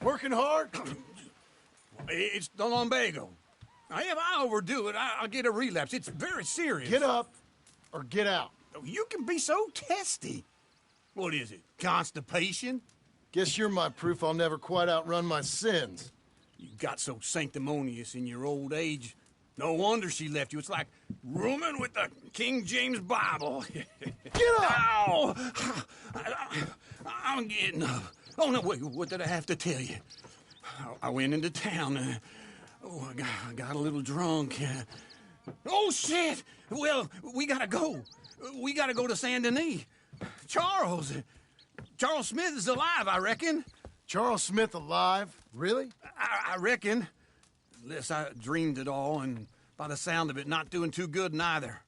Working hard? It's the lumbago. If I overdo it, I'll get a relapse. It's very serious. Get up or get out. You can be so testy. What is it, constipation? Guess you're my proof I'll never quite outrun my sins. You got so sanctimonious in your old age. No wonder she left you. It's like rooming with the King James Bible. Get up! Ow! I'm getting up. Oh, no, wait, what did I have to tell you? I went into town. I got a little drunk. Oh, shit! Well, we gotta go. We gotta go to Saint Denis. Charles Smith is alive, I reckon. Charles Smith alive? Really? I reckon. Unless I dreamed it all, and by the sound of it, not doing too good neither.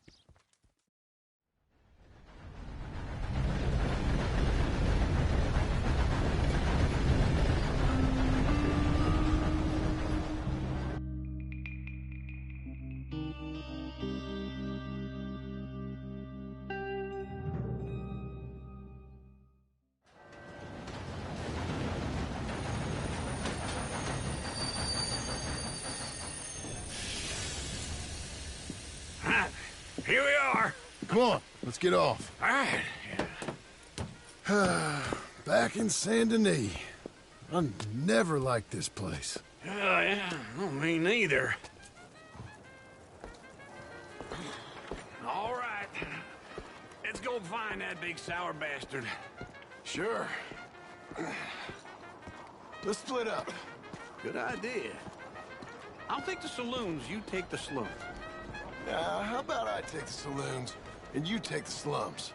Here we are. Come on, let's get off. All right. Back in Saint Denis. I never liked this place. Yeah, no, me neither. All right. Let's go find that big sour bastard. Sure. Let's split up. Good idea. I'll take the saloons, you take the slums. How about I take the saloons and you take the slums?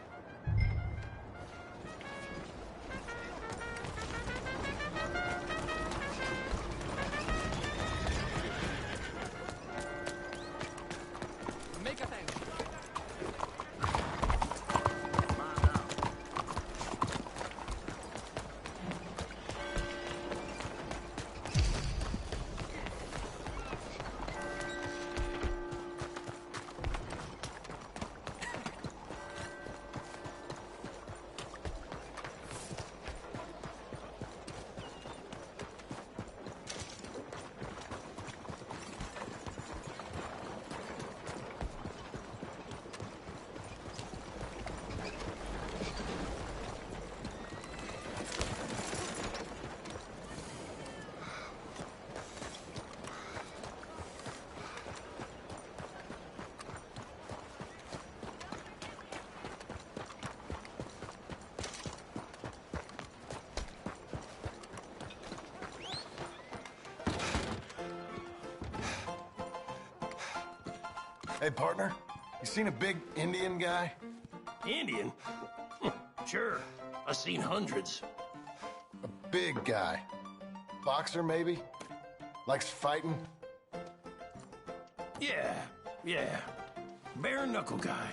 Hey, partner, you seen a big Indian guy? Indian? Sure. I've seen hundreds. A big guy. Boxer, maybe? Likes fighting? Yeah. Bare knuckle guy.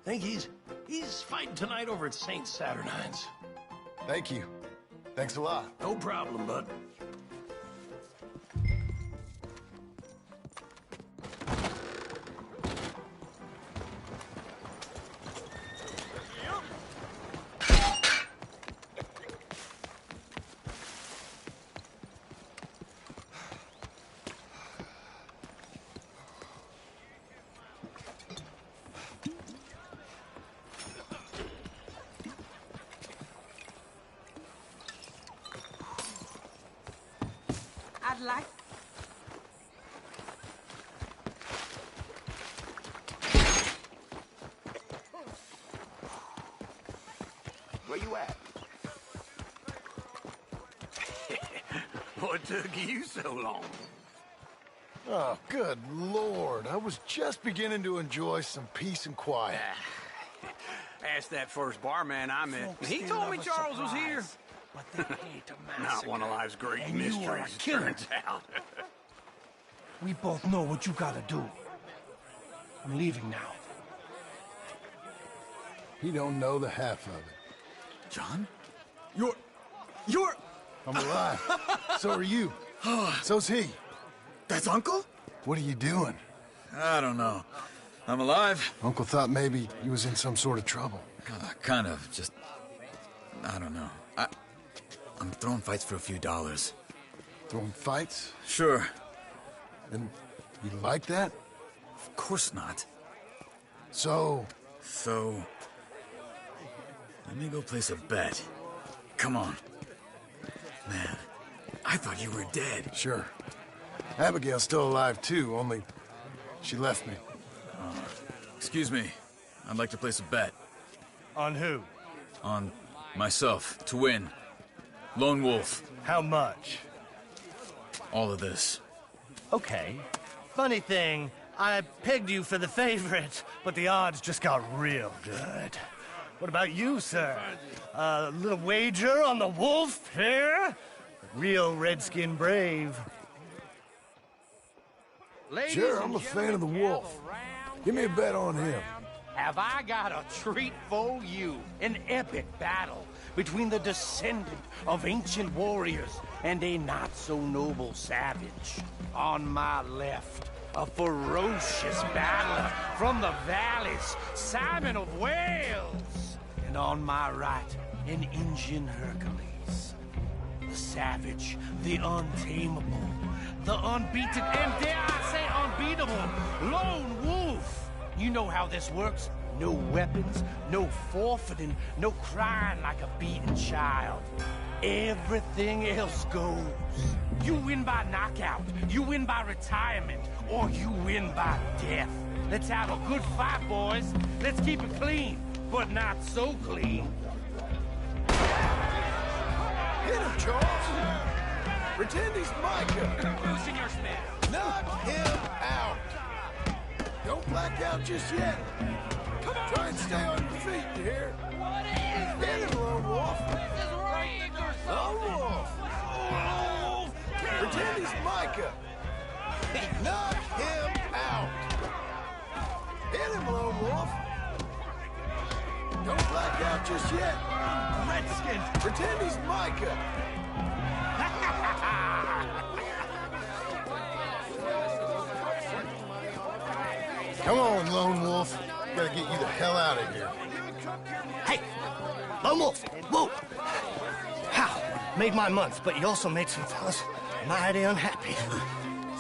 Think he's fighting tonight over at St. Saturnine's. Thank you. Thanks a lot. No problem, bud. I'd like... Where you at? What took you so long? Oh, good Lord. I was just beginning to enjoy some peace and quiet. Asked that first barman I met. He told me Charles was here. But they hate a Not one of life's great And you are a mysteries, killer. turns out. We both know what you gotta do. I'm leaving now. He don't know the half of it. John? You're... I'm alive. So are you. So's he. That's Uncle? What are you doing? I don't know. I'm alive. Uncle thought maybe you was in some sort of trouble. Kind of. Just... I don't know. I'm throwing fights for a few dollars. Throwing fights? Sure. And you like that? Of course not. So... So... Let me go place a bet. Come on. Man, I thought you were dead. Sure. Abigail's still alive, too, only she left me. Excuse me. I'd like to place a bet. On who? On myself, to win. Lone Wolf. How much? All of this. Okay. Funny thing, I pegged you for the favorite, but the odds just got real good. What about you, sir? A little wager on the wolf here? Real redskin brave. Sure, I'm a fan of the wolf. Give me a bet on him. Have I got a treat for you? An epic battle between the descendant of ancient warriors and a not-so-noble savage. On my left, a ferocious battler from the valleys, Simon of Wales. And on my right, an Indian Hercules. The savage, the untamable, the unbeaten, and dare I say unbeatable, Lone Wolf. You know how this works. No weapons, no forfeiting, no crying like a beaten child. Everything else goes. You win by knockout, you win by retirement, or you win by death. Let's have a good fight, boys. Let's keep it clean, but not so clean. Hit him, Charles! Pretend he's Micah! Losing your spell. Knock him out! Don't black out just yet. Try and stay on your feet, you hear? What is Hit him, Lone Wolf! This is rigged or Lone Wolf! Pretend he's Micah! Knock him out! Hit him, Lone Wolf! Don't black out just yet. Redskin, pretend he's Micah. Come on, Lone Wolf. Gotta get you the hell out of here. Hey! Lone Wolf! Whoa! How? Made my month, but you also made some fellas mighty unhappy.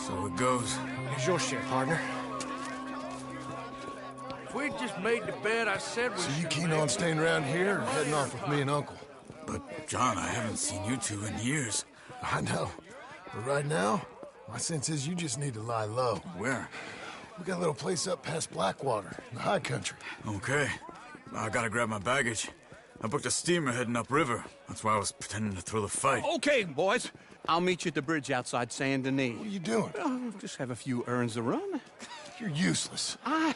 So it goes. Here's your share, partner. If we'd just made the bet I said we So you should keen make. on staying around here or heading off with me and Uncle? But, John, I haven't seen you two in years. I know. But right now, my sense is you just need to lie low. Where? We got a little place up past Blackwater, in the high country. Okay. I gotta grab my baggage. I booked a steamer heading upriver. That's why I was pretending to throw the fight. Okay, boys. I'll meet you at the bridge outside Saint Denis. What are you doing? Just have a few errands to run. You're useless. I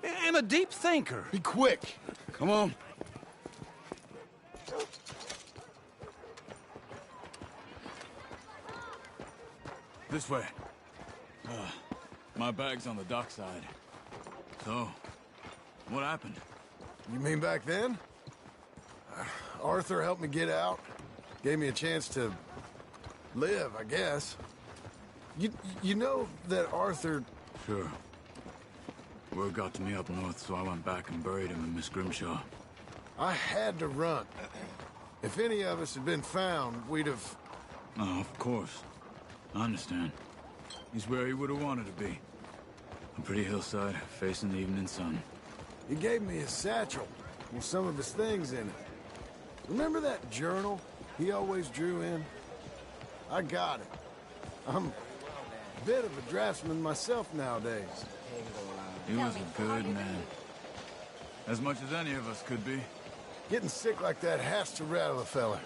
am a deep thinker. Be quick. Come on. This way. My bag's on the dockside. So, what happened? You mean back then? Arthur helped me get out. Gave me a chance to live, I guess. You know that Arthur... Sure. Word got to me up north, so I went back and buried him in Miss Grimshaw. I had to run. If any of us had been found, we'd have... Oh, of course. I understand. He's where he would have wanted to be. A pretty hillside, facing the evening sun. He gave me his satchel with some of his things in it. Remember that journal he always drew in? I got it. I'm a bit of a draftsman myself nowadays. He was a good man. As much as any of us could be. Getting sick like that has to rattle a fella.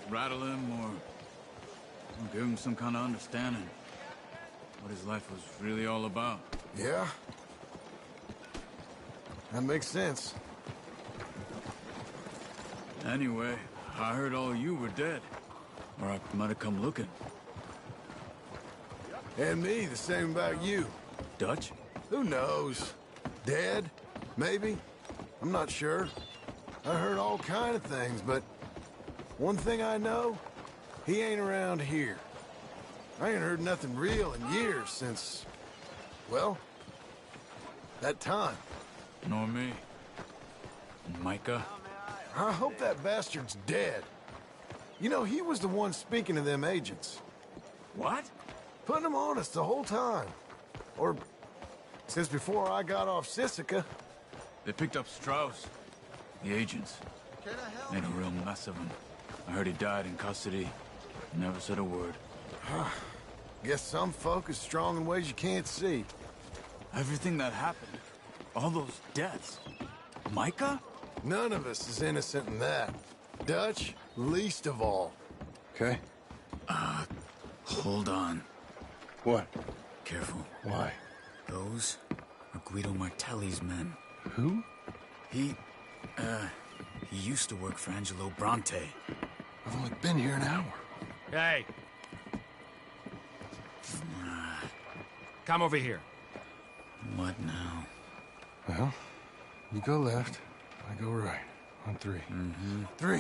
Rattle him or give him some kind of understanding. What his life was really all about. Yeah? That makes sense. Anyway, I heard all you were dead. Or I might have come looking. And me, the same about you. Dutch? Who knows? Dead? Maybe? I'm not sure. I heard all kind of things, but one thing I know, he ain't around here. I ain't heard nothing real in years since, well, that time. Nor me. And Micah? I hope that bastard's dead. You know, he was the one speaking to them agents. What? Putting them on us the whole time. Or since before I got off Sisika. They picked up Strauss. The agents. Made a real mess of him. I heard he died in custody. Never said a word. Guess some folk is strong in ways you can't see. Everything that happened. All those deaths. Micah? None of us is innocent in that. Dutch, least of all. Okay. Hold on. What? Careful. Why? Those are Guido Martelli's men. Who? He used to work for Angelo Bronte. I've only been here an hour. Hey. Come over here. What now? Well, you go left, I go right. On three. Mm-hmm. 3.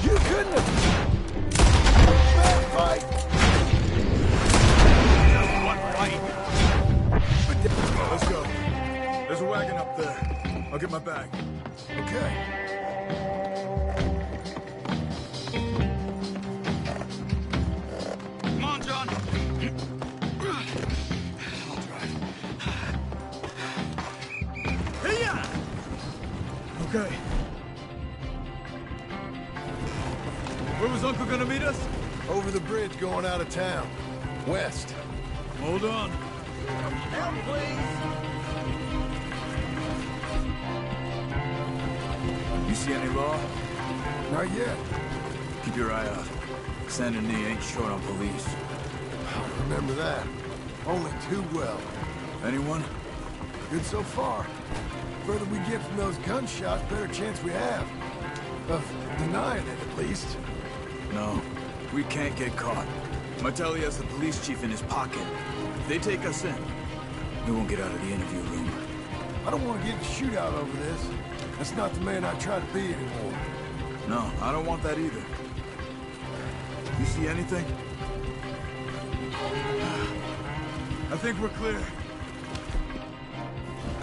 You couldn't have... Bad fight! What fight? Let's go. There's a wagon up there. I'll get my bag. Okay. Come on, John. I'll drive. Hey-ya! Okay. Where was Uncle gonna meet us? Over the bridge going out of town. West. Hold on. Help, please! You see any law? Not yet. Keep your eye out. Saint Denis ain't short on police. Remember that. Only too well. Anyone? Good so far. Further we get from those gunshots, better chance we have. Of denying it, at least. No. We can't get caught. Martelli has the police chief in his pocket. If they take us in, we won't get out of the interview room. I don't want to get in a shootout over this. That's not the man I try to be anymore. No, I don't want that either. You see anything? I think we're clear.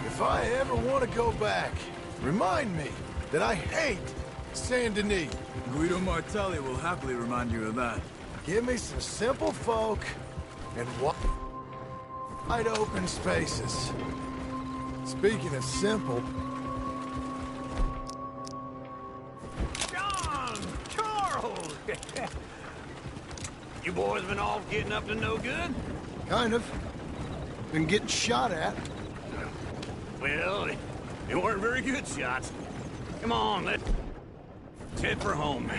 If I ever want to go back, remind me that I hate Saint Denis. Guido Martelli will happily remind you of that. Give me some simple folk and wide open spaces. Speaking of simple, John! Charles! You boys been off getting up to no good? kind of, been getting shot at. Well, they weren't very good shots. Come on, let's head for home.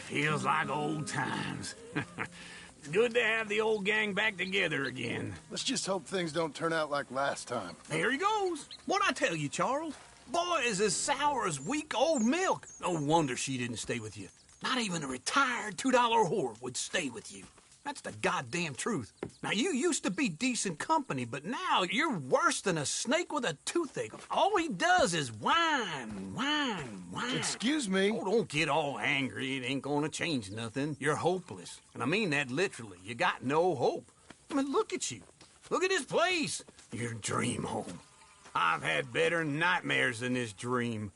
Feels like old times. It's good to have the old gang back together again. Let's just hope things don't turn out like last time. There he goes. What'd I tell you, Charles? Boy is as sour as weak old milk. No wonder she didn't stay with you. Not even a retired $2 whore would stay with you. That's the goddamn truth. Now, you used to be decent company, but now you're worse than a snake with a toothache. All he does is whine, whine, whine. Excuse me? Oh, don't get all angry. It ain't gonna change nothing. You're hopeless. And I mean that literally. You got no hope. I mean, look at you. Look at this place. Your dream home. I've had better nightmares than this dream.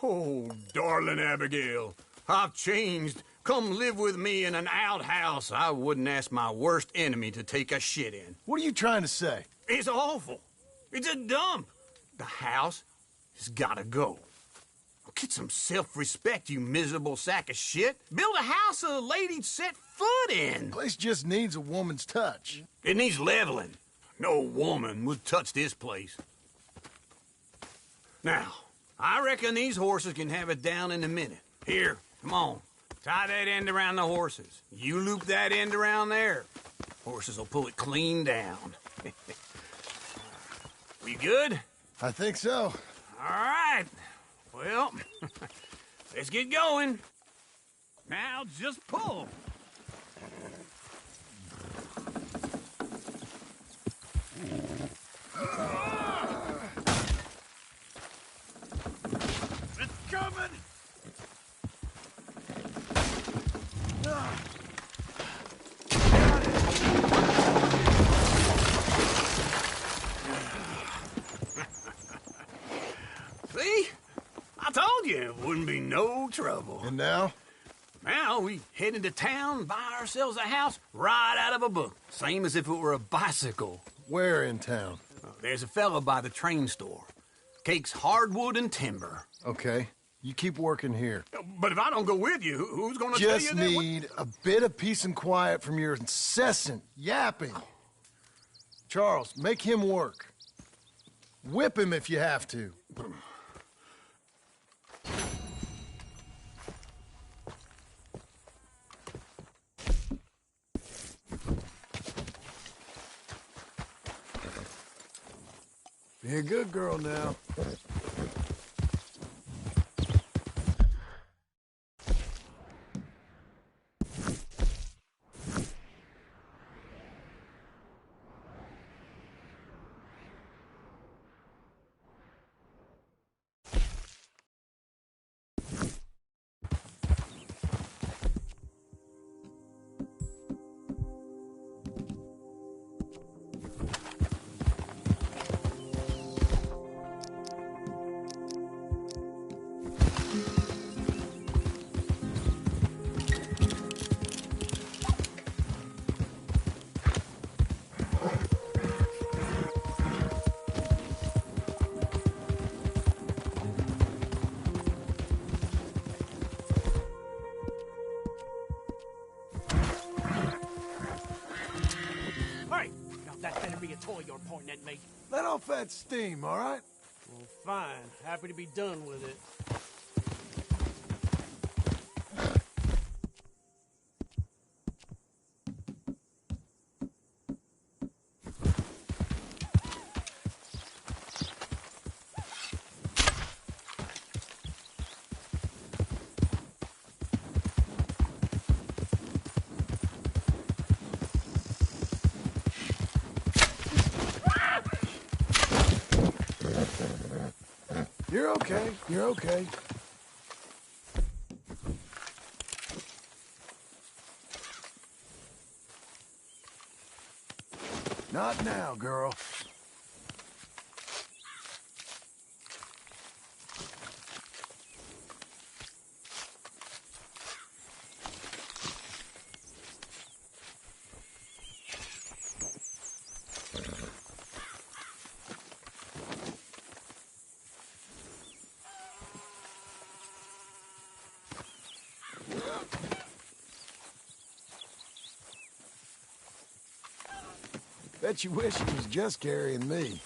Oh, darling Abigail, I've changed. Come live with me in an outhouse I wouldn't ask my worst enemy to take a shit in. What are you trying to say? It's awful. It's a dump. The house has gotta go. Get some self-respect, you miserable sack of shit. Build a house a lady'd set foot in. Place just needs a woman's touch. It needs leveling. No woman would touch this place. Now, I reckon these horses can have it down in a minute. Here, come on. Tie that end around the horses. You loop that end around there. Horses will pull it clean down. We good? I think so. All right. Well, let's get going. Now just pull. It's coming! See? I told you it wouldn't be no trouble. And now? Now we head into town, buy ourselves a house right out of a book. Same as if it were a bicycle. Where in town? There's a fella by the train store. Cakes hardwood and timber. Okay. You keep working here. But if I don't go with you, who's gonna tell you Just that? need a bit of peace and quiet from your incessant yapping. Charles, make him work. Whip him if you have to. Be a good girl now. toy you're pointing at me. Let off that steam, all right? Well, fine. Happy to be done with it. You're okay. You're okay. Not now, girl. Bet you wish he was just carrying me.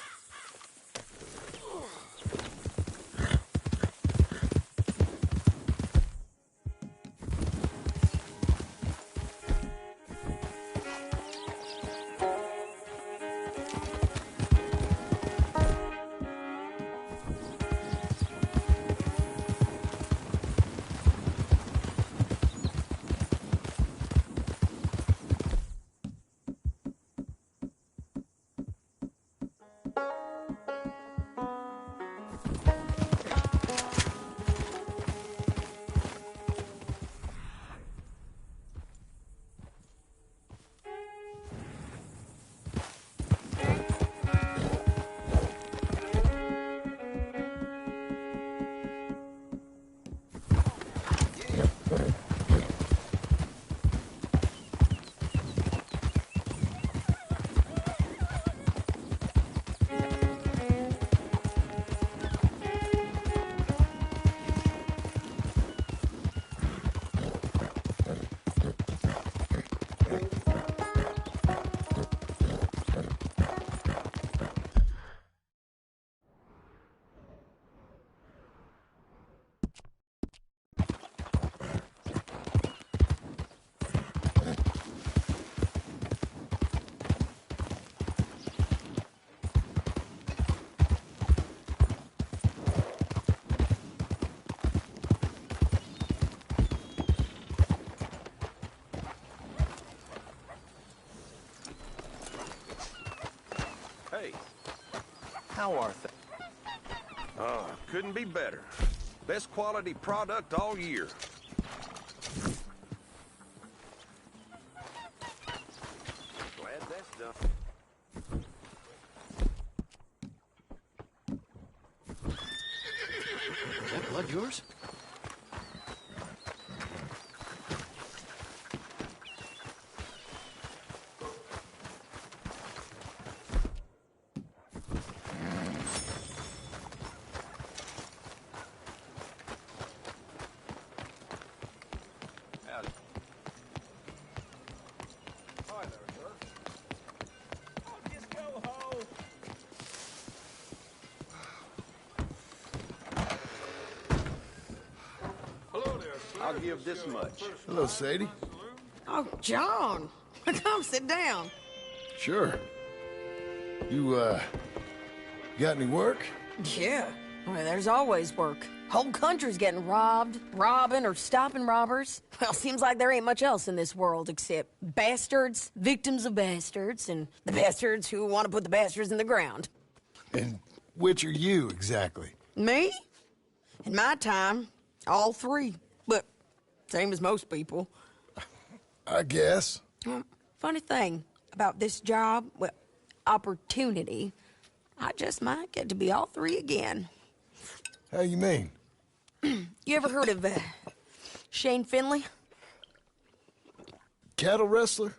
How are things? Oh, couldn't be better. Best quality product all year. Glad that's done. Is that blood yours? I'll give this much. Hello, Sadie. Oh, John. Come sit down. Sure. You, got any work? Yeah. Well, there's always work. Whole country's getting robbed, robbing, or stopping robbers. Well, seems like there ain't much else in this world except bastards, victims of bastards, and the bastards who want to put the bastards in the ground. And which are you, exactly? Me? In my time, all three. But same as most people. I guess. Funny thing about this job, well, opportunity, I just might get to be all three again. How you mean? You ever heard of Shane Finley? Cattle wrestler?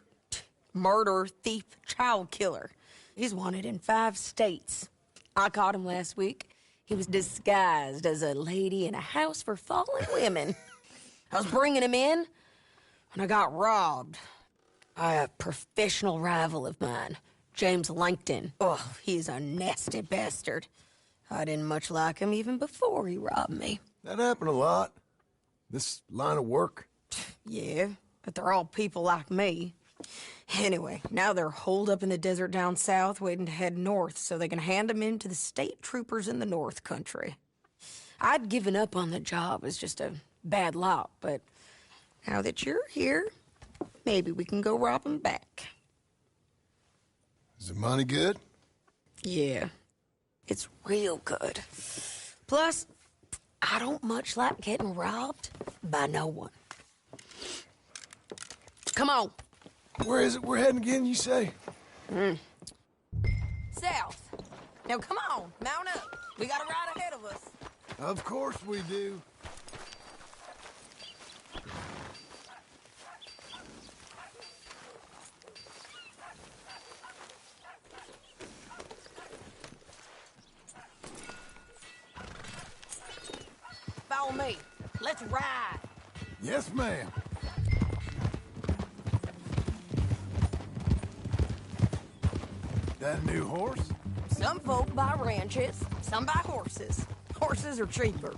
Murderer, thief, child killer. He's wanted in 5 states. I caught him last week. He was disguised as a lady in a house for fallen women. I was bringing him in, and I got robbed. A professional rival of mine, James Langton. Oh, he's a nasty bastard. I didn't much like him even before he robbed me. That happened a lot. This line of work. Yeah, but they're all people like me. Anyway, now they're holed up in the desert down south, waiting to head north so they can hand them in to the state troopers in the north country. I'd given up on the job as just a bad lot, but now that you're here, maybe we can go rob them back. Is the money good? Yeah, it's real good. Plus, I don't much like getting robbed by no one. Come on. Where is it we're heading again, you say? South. Now come on, mount up. We got a ride ahead of us. Of course we do. Follow me. Let's ride. Yes, ma'am. That a new horse? Some folk buy ranches, some buy horses. Horses are cheaper.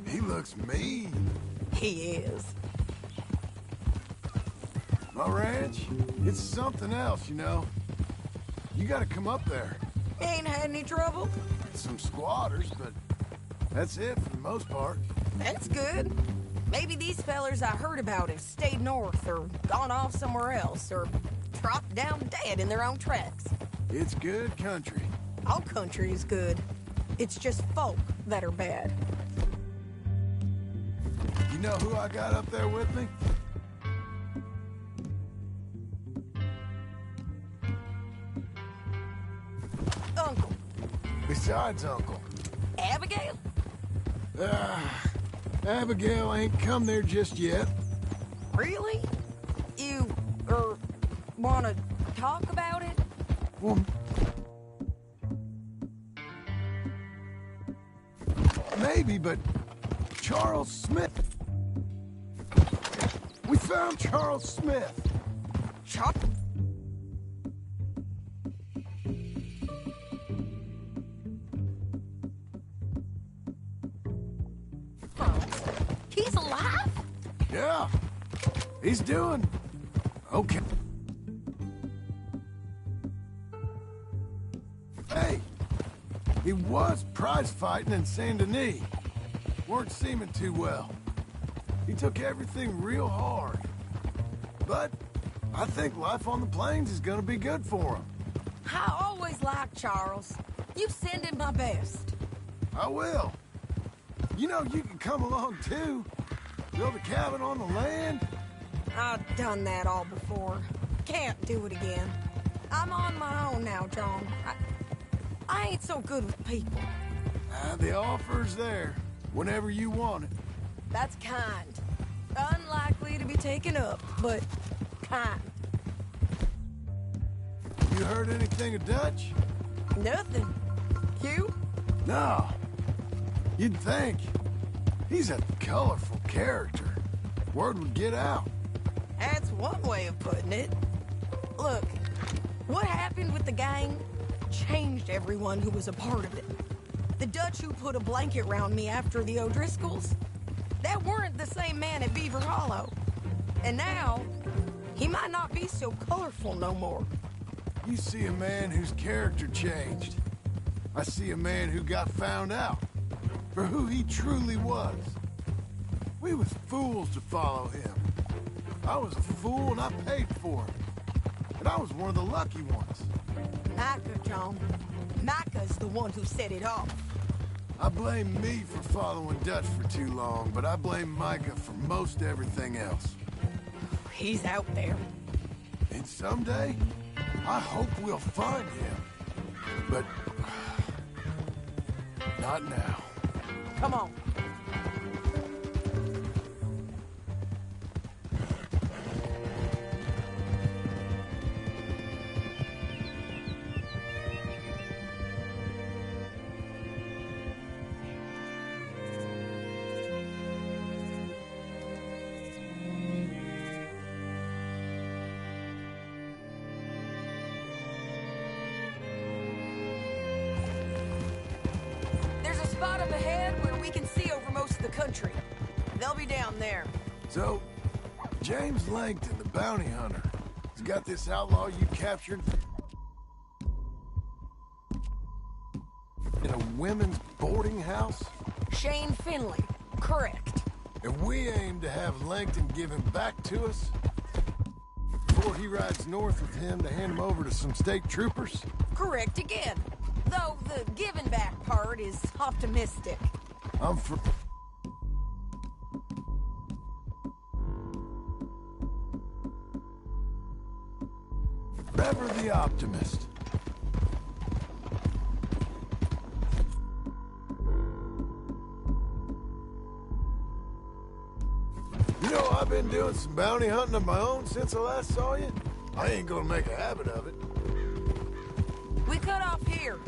He looks mean. He is. My ranch, it's something else, you know. You gotta come up there. Ain't had any trouble? Some squatters, but that's it for the most part. That's good. Maybe these fellers I heard about have stayed north or gone off somewhere else or dropped down dead in their own tracks. It's good country. All country is good. It's just folk that are bad. You know who I got up there with me? Uncle. Besides Uncle. Abigail? Abigail ain't come there just yet. Really? You, wanna talk about it? Well, maybe, but Charles Smith. We found Charles Smith. He's alive? Yeah. He's doing okay. Hey, he was prize fighting in Saint Denis. Weren't seeming too well. He took everything real hard. But I think life on the plains is gonna be good for him. I always liked Charles. You send him my best. I will. You know, you can come along too. Build a cabin on the land. I've done that all before. Can't do it again. I'm on my own now, John. I ain't so good with people. The offer's there, whenever you want it. That's kind. Unlikely to be taken up, but kind. You heard anything of Dutch? Nothing. You? No. You'd think. He's a colorful character. Word would get out. That's one way of putting it. Look, what happened with the gang changed everyone who was a part of it. The Dutch who put a blanket round me after the O'Driscolls, that weren't the same man at Beaver Hollow. And now, he might not be so colorful no more. You see a man whose character changed. I see a man who got found out for who he truly was. We was fools to follow him. I was a fool and I paid for it. And I was one of the lucky ones. Micah, John. Micah's the one who set it off. I blame me for following Dutch for too long, but I blame Micah for most everything else. He's out there. And someday, I hope we'll find him. But not now. Come on. Spot up ahead where we can see over most of the country. They'll be down there. So, James Langton, the bounty hunter, has got this outlaw you captured in a women's boarding house? Shane Finley, correct. And we aim to have Langton give him back to us before he rides north with him to hand him over to some state troopers? Correct again. Though the giving back part is optimistic. I'm for... Ever the optimist. You know, I've been doing some bounty hunting of my own since I last saw you. I ain't gonna make a habit of it. We cut off here.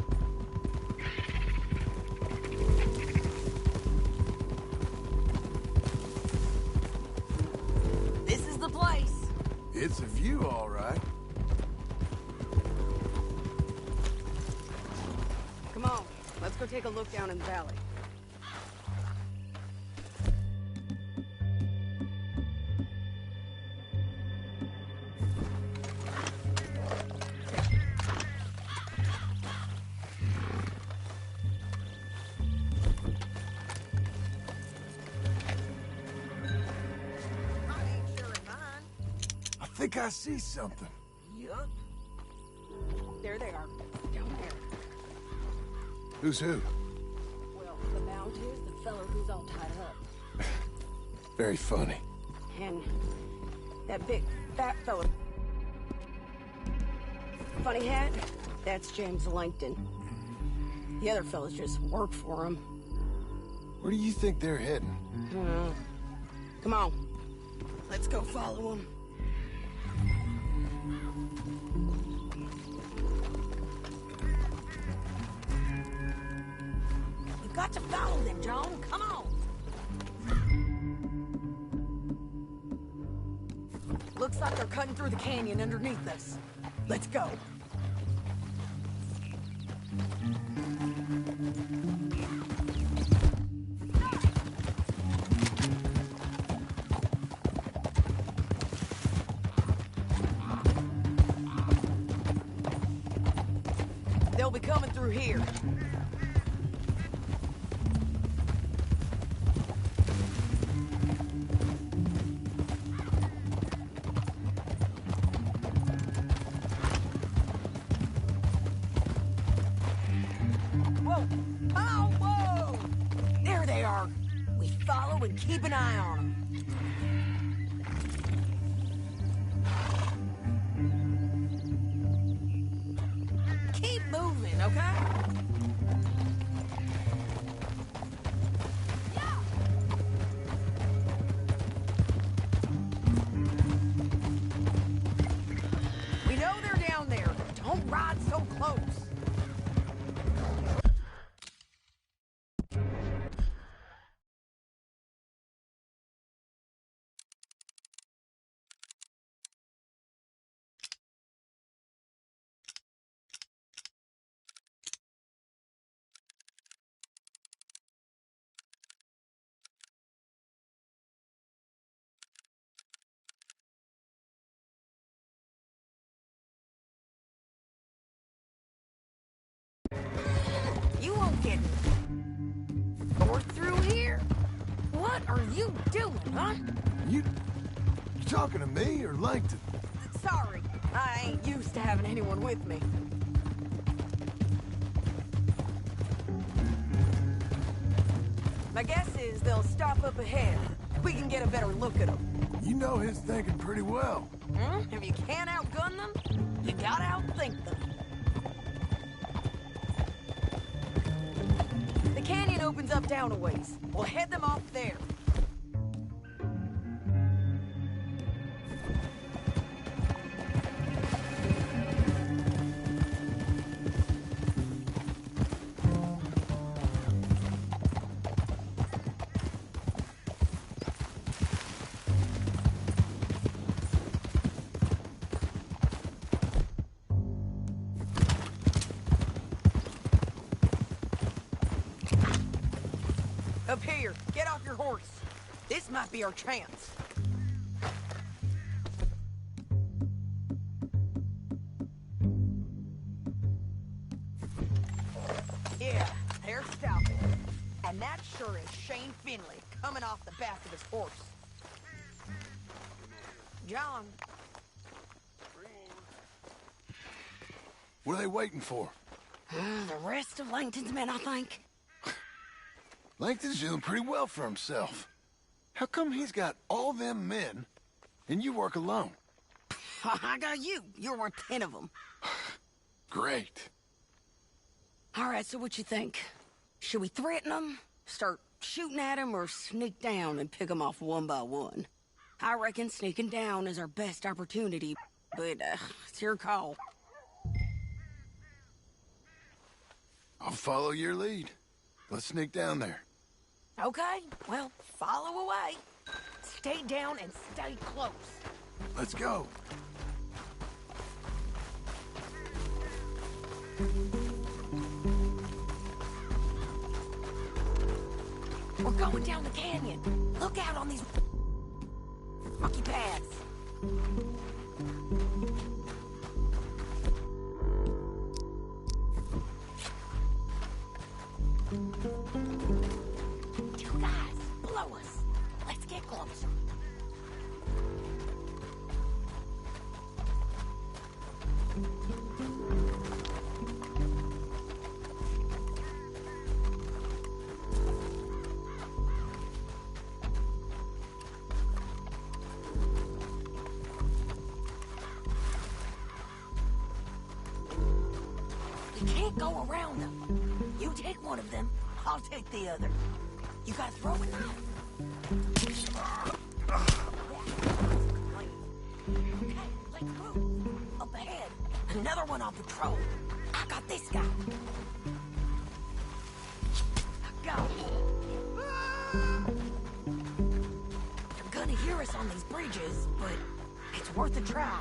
This is the place. It's a view, all right. Come on, let's go take a look down in the valley. I think I see something. Yup. There they are, down there. Who's who? Well, the bounty is the fellow who's all tied up. Very funny. And that big, fat fellow. Funny hat, that's James Langton. The other fellas just work for him. Where do you think they're heading? Come on, let's go follow him. We've got to follow them, John. Come on. Looks like they're cutting through the canyon underneath us. Let's go. They'll be coming through here. low and keep an eye on them. Keep moving, okay? We know they're down there. Don't ride so close. You won't get or through here. What are you doing, huh? You talking to me or Langton? Sorry, I ain't used to having anyone with me. My guess is they'll stop up ahead. We can get a better look at them. You know his thinking pretty well. If you can't outgun them, you gotta outthink them. The canyon opens up down a ways. We'll head them off there. Up here, get off your horse. This might be our chance. Yeah, they're stopping. And that sure is Shane Finley coming off the back of his horse. John. What are they waiting for? The rest of Langton's men, I think. Langton's doing pretty well for himself. How come he's got all them men, and you work alone? I got you. You're worth 10 of them. Great. All right, so what you think? Should we threaten them, start shooting at them, or sneak down and pick them off one by one? I reckon sneaking down is our best opportunity, but it's your call. I'll follow your lead. Let's sneak down there. Okay, well, follow away. Stay down and stay close. Let's go. We're going down the canyon. Look out on these rocky paths. You guys, blow us. Let's get closer. We can't go around them. You take one of them, I'll take the other. You got a throwing knife? Okay, let's move. Up ahead, another one on patrol. I got this guy. Go. They're gonna hear us on these bridges, but it's worth a try.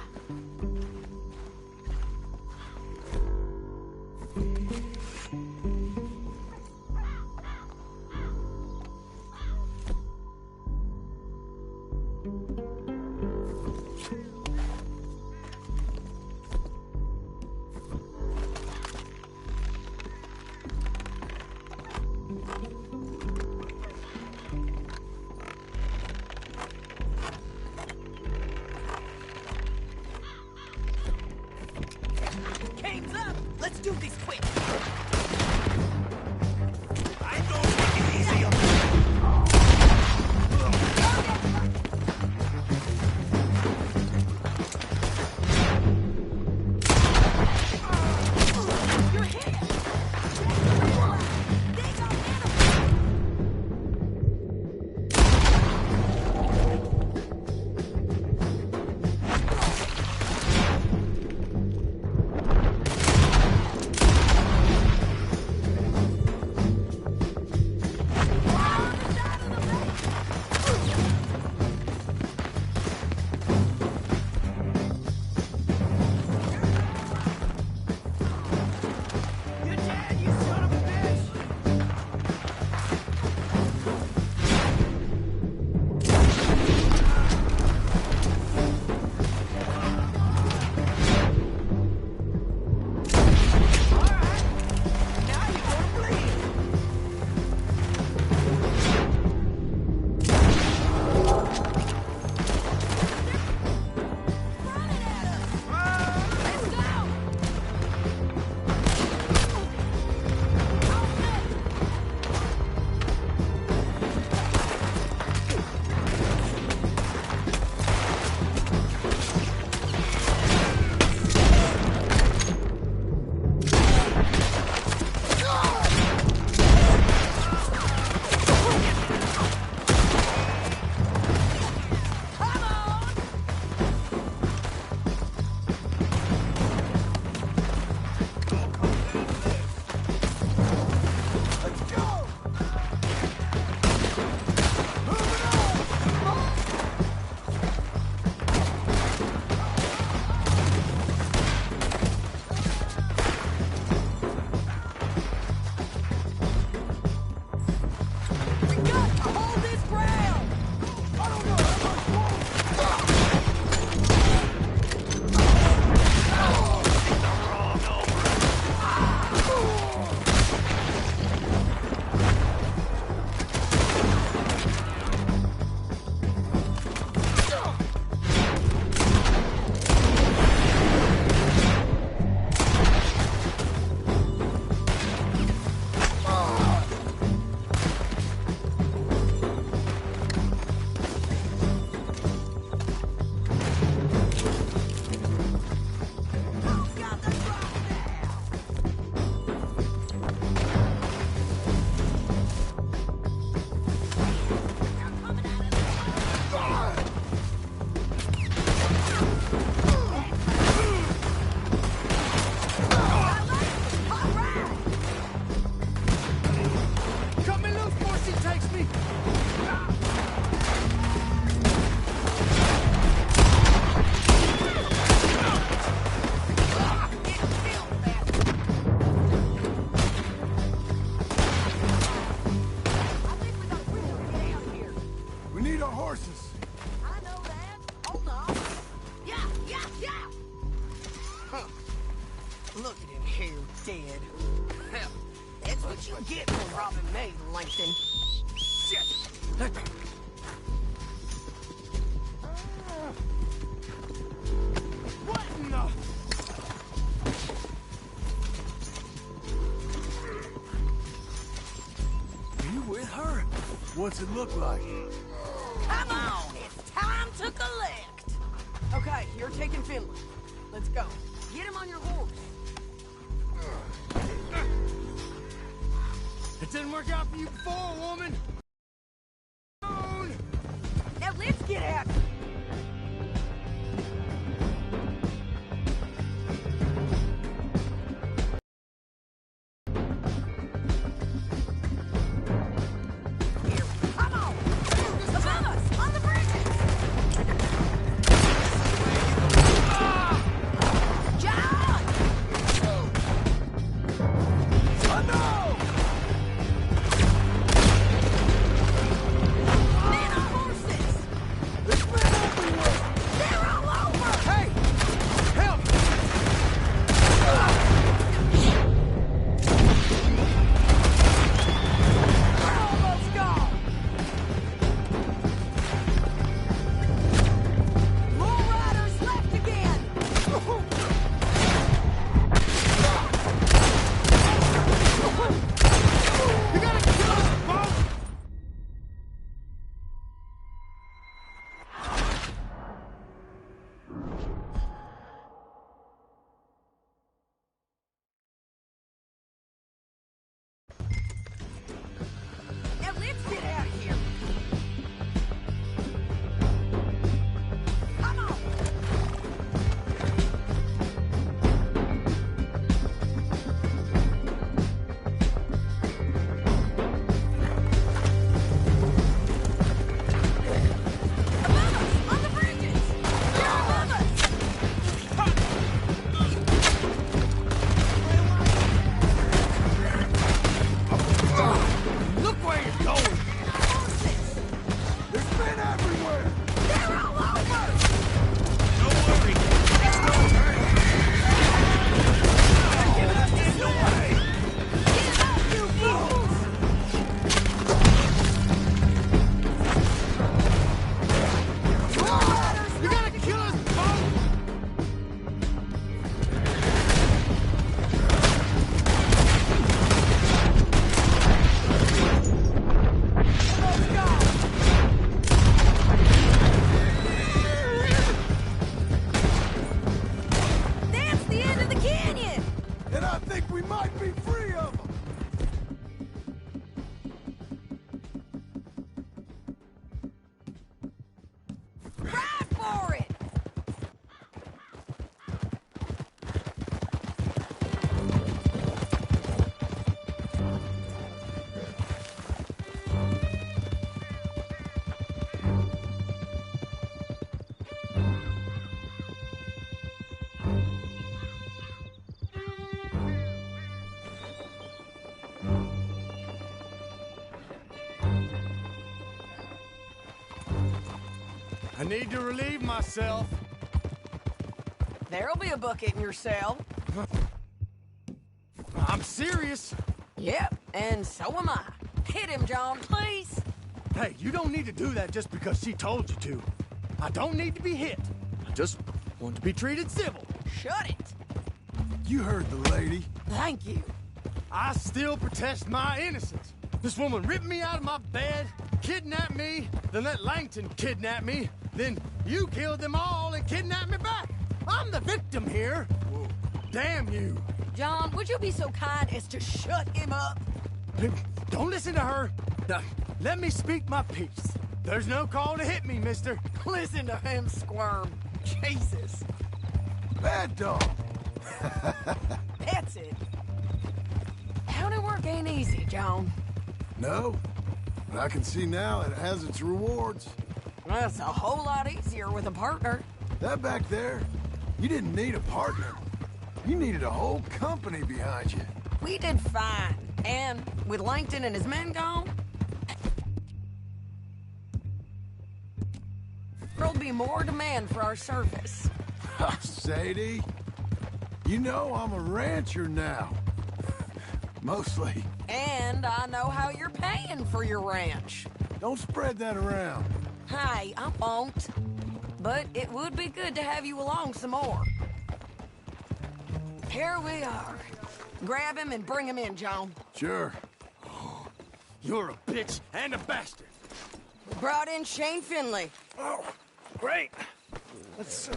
What in the... You with her? What's it look like? Come on, it's time to collect. Okay, you're taking Finley. Let's go. Get him on your horse. It didn't work out for you before, woman. Now let's get out. I need to relieve myself. There'll be a bucket in your cell. I'm serious. Yep, and so am I. Hit him, John, please. Hey, you don't need to do that just because she told you to. I don't need to be hit. I just want to be treated civil. Shut it. You heard the lady. Thank you. I still protest my innocence. This woman ripped me out of my bed, kidnapped me, then let Langton kidnap me, then you killed them all and kidnapped me back. I'm the victim here. Whoa. Damn you. John, would you be so kind as to shut him up? Don't listen to her. Let me speak my piece. There's no call to hit me, mister. Listen to him squirm. Jesus. Bad dog. That's it. County work ain't easy, John. No, but I can see now it has its rewards. That's a whole lot easier with a partner. That back there, you didn't need a partner. You needed a whole company behind you. We did fine. And with Langton and his men gone, there'll be more demand for our service. Sadie, you know I'm a rancher now. Mostly. And I know how you're paying for your ranch. Don't spread that around. Hey, I won't. But it would be good to have you along some more. Here we are. Grab him and bring him in, John. Sure. You're a bitch and a bastard. We brought in Shane Finley. Oh, great. Let's,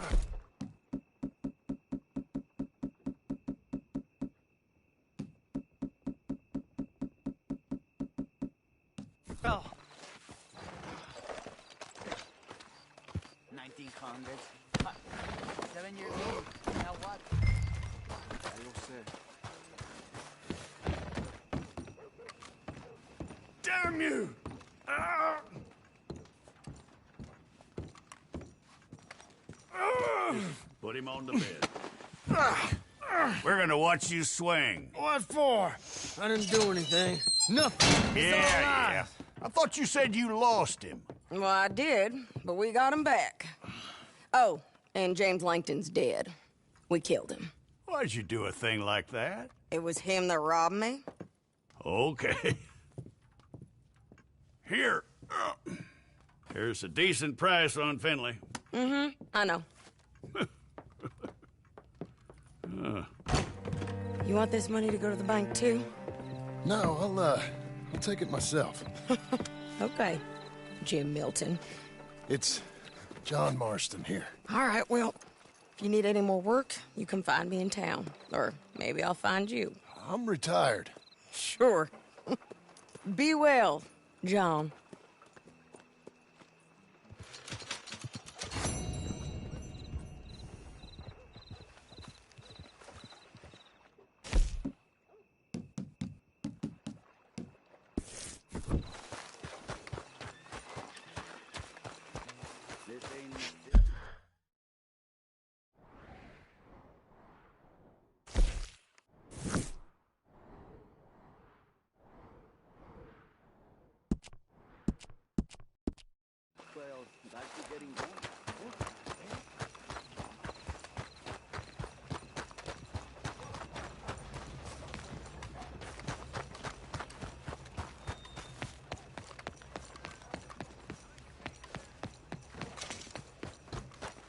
Oh. 1900s. 7 years old. Now what? damn you! Ah! Put him on the bed. We're gonna watch you swing. What for? I didn't do anything. Nothing. It's all Yeah. I thought you said you lost him. Well, I did, but we got him back. Oh, and James Langton's dead. We killed him. Why'd you do a thing like that? It was him that robbed me. Okay. Here. Here's a decent price on Finley. Mm-hmm, I know. You want this money to go to the bank, too? No, I'll take it myself. Okay, Jim Milton. It's John Marston here. All right, well, if you need any more work, you can find me in town. Or maybe I'll find you. I'm retired. Sure. Be well, John.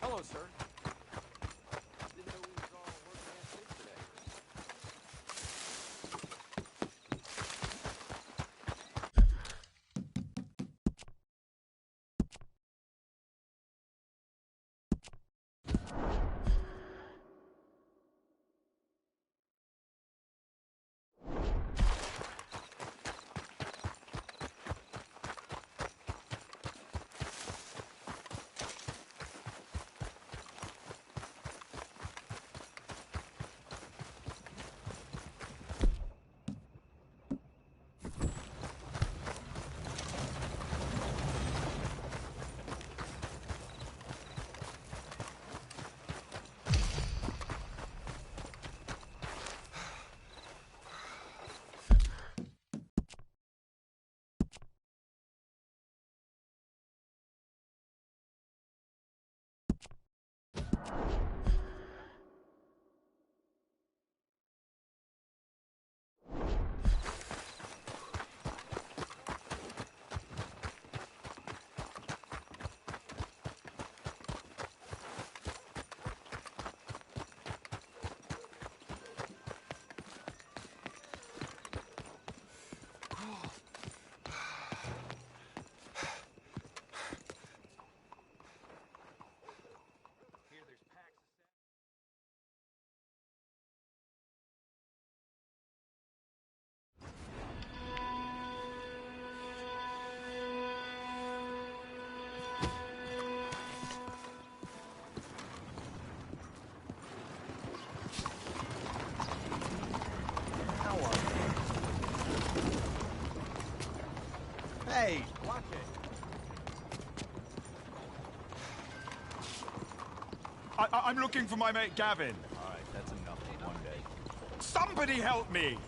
Hello, sir. Didn't know we was all working at six today. Hey, watch it. I'm looking for my mate Gavin. All right, that's enough for one day. Somebody help me!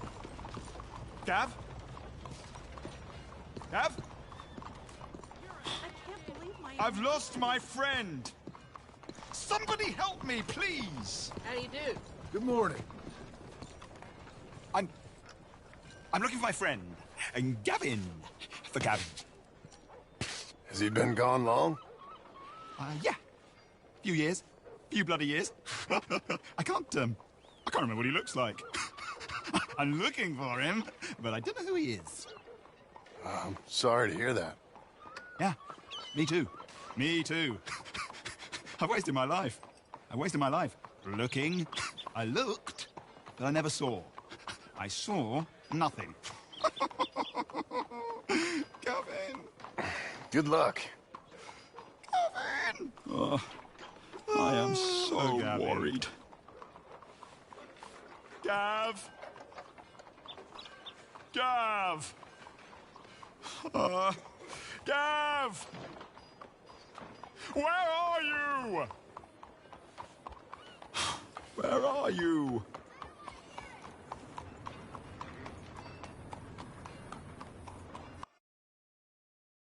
Gav? Gav? I've lost my friend. Somebody help me, please. How do you do? Good morning. I'm looking for my friend, Gavin. For Gavin. Has he been gone long? Yeah. Few years. Few bloody years. I can't remember what he looks like. I'm looking for him, but I don't know who he is. I'm sorry to hear that. Yeah, me too. Me too. I've wasted my life. I wasted my life looking. I looked, but I never saw. I saw nothing. Gavin! Good luck. Gavin! Oh, I am so worried. Gav! Gav! Gav! Where are you? Where are you?